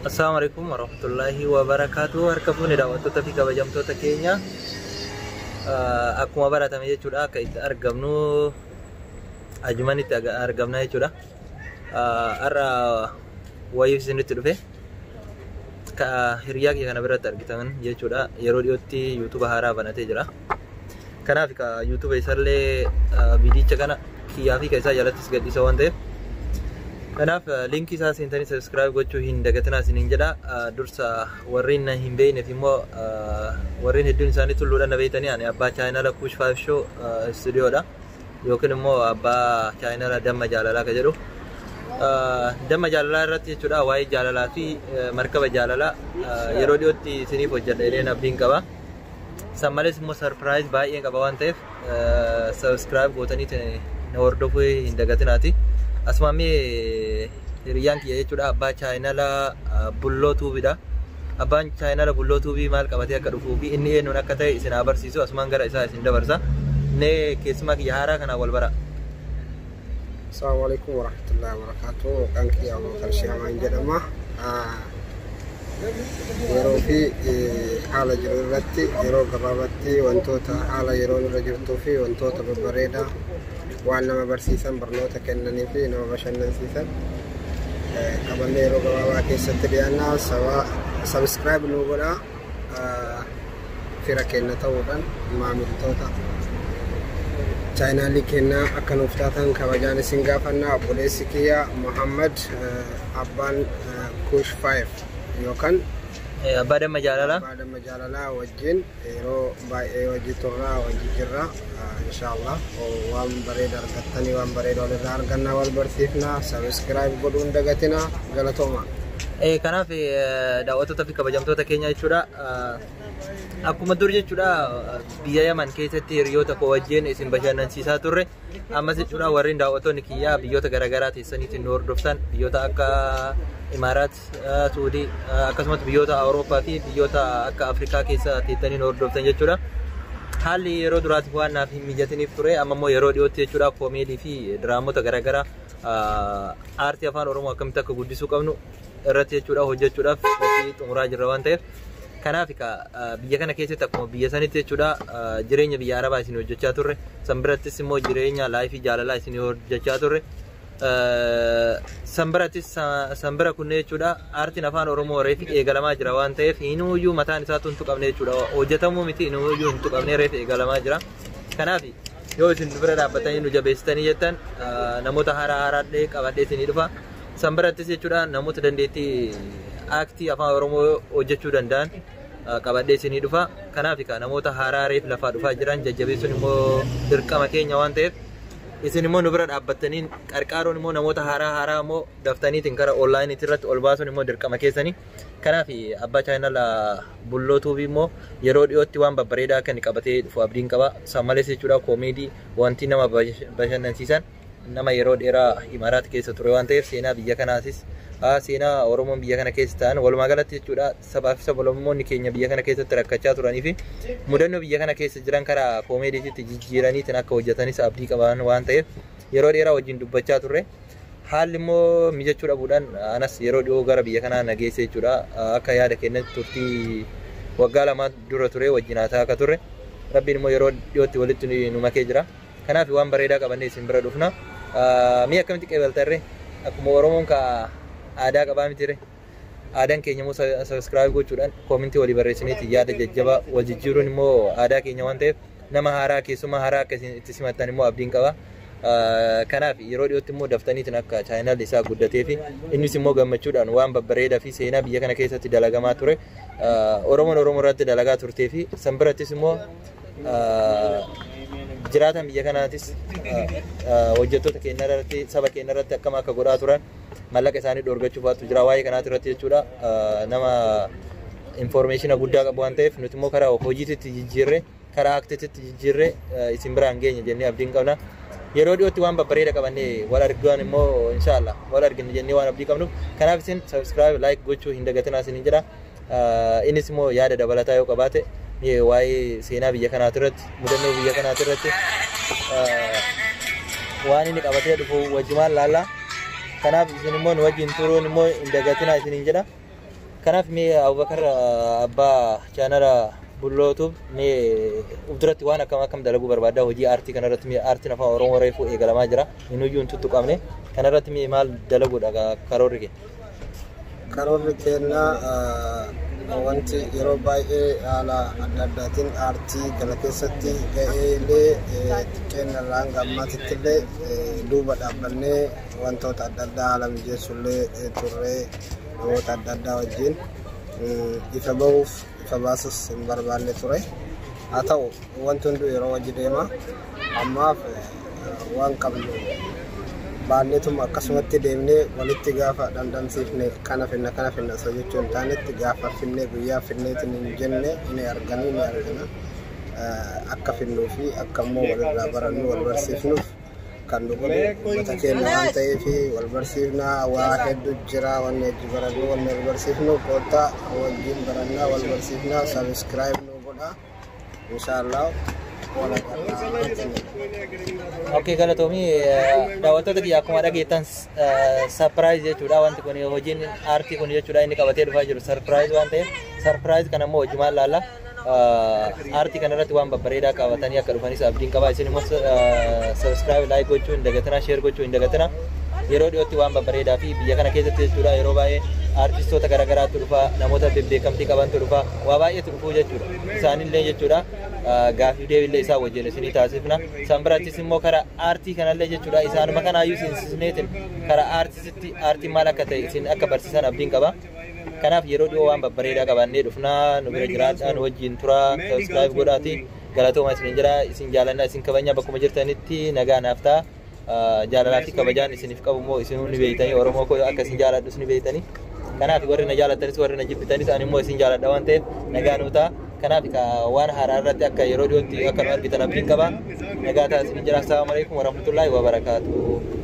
Assalamualaikum warahmatullahi wabarakatuh. Harka fuuni daawwattoota fi kabajamtoota keenya. Akkuma baratame jechuudha akka itti argamnu ajumanitti argamna jechuudha. Har'a wayiif isinitti dhufe ka hiriyaa kee kana biratti argitan jechuudha. Yeroo dhiyootti YouTube haaraa banatee jira. Kanaaf ka YouTube isaallee viidiyocha kana kiyyaa fi keessaa jalattis gadhiisa waan ta'eef kanaaf linkii isaa seentanii subscribe gochuu hin dagatinaa isiniin jedha. Dursa warreen hin beekneef immoo warreen hedduun isaanii tulluudhaan na beektanii ani abbaa chaayinaala Kuush 5 Show studioodha yookiin immoo abbaa chaayinaala Damma Jaalalaa ka jedhu. Damma Jaalalaa irratti jechuudha waa'ee jaalalaa fi markaba jaalalaa yeroo dhiyootti isiniif hojjedha jedheen abdiin qaba. San malees immoo surprise baay'ee qaba waan ta'eef subscribe gootanii na hordofuu hin dagatinaati. Asmami hiriyaan kiyya jechuudha abbaa chaayinaala Bulloo Tuubiidha. Abbaan chaayinaala Bulloo Tuubii maal qabatee akka dhufuu fi inni eenyuun akka ta'e isin agarsiisu asumaan gara isaa isin dabarsa. Nee keessumaa kiyya haaraa kana wal bara. Assalamualaikum warahmatullahi wabarakatuh. Kan kiyya Abubakar Shamaan jedhama. Yeroo fi haala jiru irratti yeroo gabaabatti wantoota haala yeroo irra jirtuu fi wantoota babbareedaa waan nama barsiisan barnoota kennanii fi nama bashannansiisan qabannee yeroo gabaabaa keessatti dhiyaannaa subscribe nu godhaa fira kenna ta'uudhaan maamiltoota chaayinaalii kennaa akka nuuf taatan kabajaan isin gaafannaa. Obboleessi kiyya Muhammad abbaan Kuush 5 yookaan Abbaa Damma Jaalalaa. Abbaa Damma Jaalalaa wajjin yeroo baay'ee hojii turraa hojii jirra. Inshallah waan bareeda argattanii waan bareeda walirraa argannaa wal barsiifnaa. Subscribe godhuu hin dagatinaa. Galatooma. Kanaaf daawwattoota fi kabajamtoota keenya jechuudha. Akkuma dur jechuudha biyya Yaman keessatti hiriyoota koo wajjin isin bashannansiisaa turre. Ammas jechuudha warreen daawwattoonni kiyyaa biyyoota garaagaraa teessaniitiin nu hordoftan biyyoota akka Imaaraat, Suudii akkasumas biyyoota Awurooppaa fi biyyoota akka Afrikaa keessa teessanii nu hordoftan jechuudha. Haalli yeroo duraatiif waan naaf hin mijatiniif ture amma immoo yeroo dhiyootti jechuudha koomeedii fi diraamoota garaagaraa aartii afaan Oromoo akkamitti akka guddisuu qabnu irratti jechuudha hojjechuudhaaf qophii xumuraa jirra waan ta'eef kanaaf biyya kana keessatti akkuma biyya sanitti jechuudha jireenya biyya Arabaa isin hojjechaa turre san birattis immoo jireenya laayifii jaalalaa isin hojjechaa turre san bira kunne jechuudha aartiin afaan Oromoo reefi eegalamaa jira waan ta'eef hinuuyyuu mataan isaa tuntu qabne jechuudha hojjetamuu miti hinuuyyuu hin tuqamne reefi eegalamaa jira. Kanaaf yoo isin bira dhaabbatanii nu jabeessitanii jettan namoota haaraadhee qabadhee isinii dhufa. San birattis jechuudha namoota dandeettii aaktii afaan Oromoo hojjechuu danda'an qabadhee isinii dhufa. Kanaaf namoota haaraa reef lafaa dhufaa jiran jajjabeessuun immoo dirqama keenya waan ta'eef isin immoo nu bira dhaabbattanii qarqaaruun immoo namoota haaraa immoo daftaniitiin gara onlaayiniitii irratti ol baasuun immoo dirqama keessanii. Kanaaf abbaa chaayinaala Bulloo Tuubii immoo yeroo dhiyootti waan babbareedaa akka inni qabatee dhufu abdiin qaba. San malees jechuudha koomeedii wanti nama bashannansiisan nama yeroo dheeraa Imaaraat keessa ture waan ta'eef seenaa biyya kanaatis seenaa Oromoon biyya kana keessa ta'an walumaa galatti jechuudha sabaa fi sablammoonni keenya biyya kana keessatti rakkachaa turanii fi mudannoo biyya kana keessa jiran karaa koomeediitti jijjiiraniitiin akka hojjetanis abdii qaban waan ta'eef yeroo dheeraa wajjin dubbachaa turre. Haalli immoo mijachuu dhabuudhaan anas yeroo dhiyoo gara biyya kanaa nageesse jechuudha akka yaada keenyatti turtii waggaa lama dura ture wajjin haasaa akka turre rabbiin immoo yeroo dhiyootti walitti nu makee jira. Kanaaf waan bareedaa qabannee isin bira dhufna. Mii akkamitti qeebaltarre akkuma Oromoon ka aadaa qabaa mitire aadaan keenya immoo subscribe gochuudhaan koomintii walii barreessiniiti yaada jajjabaa wal jijjiiruun immoo aadaa keenya waan ta'eef nama haaraa keessumaa haaraa akka itti simattan immoo abdiin qaba. Kanaaf yeroo dhiyootti immoo daftaniitiin akka chaayinaalli isaa guddatee fi innis immoo gammachuudhaan waan babbareedaa fi seenaa biyya kana keessatti dalagamaa ture Oromoon Oromoo irratti dalagaa turtee fi san birattis immoo jiraatan biyya kanaatis hojjettoota keenya irratti saba keenya irratti akkam akka godhaa turan mallaqa isaanii dhoorgachuuf waatu jira waa'ee kanaati irratti jechuudha nama information guddaa qabu waan ta'eef nuti immoo karaa hojiitti jijjiirre karaa aaktiitti jijjiirre isin biraan geenya jennee abdiin qabna. Yeroo dhiyootti waan babbareeda qabannee wal argan immoo inshallah wal argina jennee waan abdii qabnuuf kanaaf isin subscribe like gochuu hin dagatinaa isin jira. Innis immoo yaada dabalataa yoo qabaate waa'ee seenaa biyya kanaati irratti mudannoo biyya kanaati irratti waan inni qabatee dhufu wajjumaan laalla. Kanaaf isin immoo nu wajjin turuun immoo hin dagatinaa isiniin jedha. kanaaf mee Abubakar abbaa chaanala Bullootuuf mee duratti waan akkam dalaguu barbaadda hojii aartii kanarratti mee aartiin afaan Oromoo reefuu eegalamaa jira inuyyuu hin tuttuqamne kanarratti mee maal dalaguudha karoorri kee? Karoorri keenya wanti yeroo baay'ee haala adda addaatiin aartii kana keessatti ga'eelee xiqqeennarraan gammaatitti illee duuba dhaabbannee wantoota adda addaa haala mijeessullee turree namoota adda addaa wajjin ifa bahuuf ifa baasus hin barbaanne ture. Haa ta'u wanti hunduu yeroo wajji deema ammaaf waan qabnu baanneetuma akkasumatti deemnee walitti gaafa dhandhamsiifne kana finna osoo jechuun taanetti gaafa finnee guyyaa finneetiin hin jenne ni argana akka finnuu fi akka immoo walirraa barannu wal barsiifnuuf kan nu godhu uummata keenya waan ta'eef wal barsiifnaa waa hedduu jira wanni hedduu barannu wanni wal barsiifnu koottaa wajjin barannaa wal barsiifnaa sabiskiraayib nu godha inshaallah. Oke, kalau Tommy daawwattoota kiyya akkuma dhageettan surprise jechuudha wanti kun hojiin aartii kun jechuudha inni qabatee dhufaa jiru surprise waan ta'eef surprise kana immoo hojimaan laalla aartii kanarratti waan babbareedaa qabatanii akka dhufanis abdiin qaba isin immoo subscribe like gochuu hin dagatina share gochuu hin dagatina yeroo dhiyootti waan babbareedaa fi biyya kana keessatti jechuudha yeroo baay'ee artistoota garaagaraatu dhufa namoota beekamtii qabantu dhufa waa baay'eetu dhufuu jechuudha isaanillee jechuudha gaafii deebiillee isaa wajjin isinii taasifna isaan birattis immoo karaa aartii kanallee jechuudha isaanuma kanaayyuu isin karaa aartistitti aartiin maal akka ta'e isin akka barsiisan abdiin qaba kanaaf yeroo dhiyoo waan babbareedaa qabannee dhufnaa nu bira jiraadhaa nu wajjin turaa subscribe godhaati galatooma isin jira isin jaalannaa isin kabajaa bakkuma jirtanitti nagaa naaf ta'a jaalalaa fi kabajaan isiniif qabu immoo isin ni beeytanii Oromoo koo akka isin jaaladhus ni beeytanii kanaaf warri na jaalattanis warri na jibbitanis ani immoo isin jaaladha waan ta'eef nagaa nuu ta'a kanaaf waan haaraa irratti akka yeroo dhiyootti akka nu argitan abdiin qaba nagaa ta'a isin jira assalamu alaikum warahmatullahi wabarakaatuh.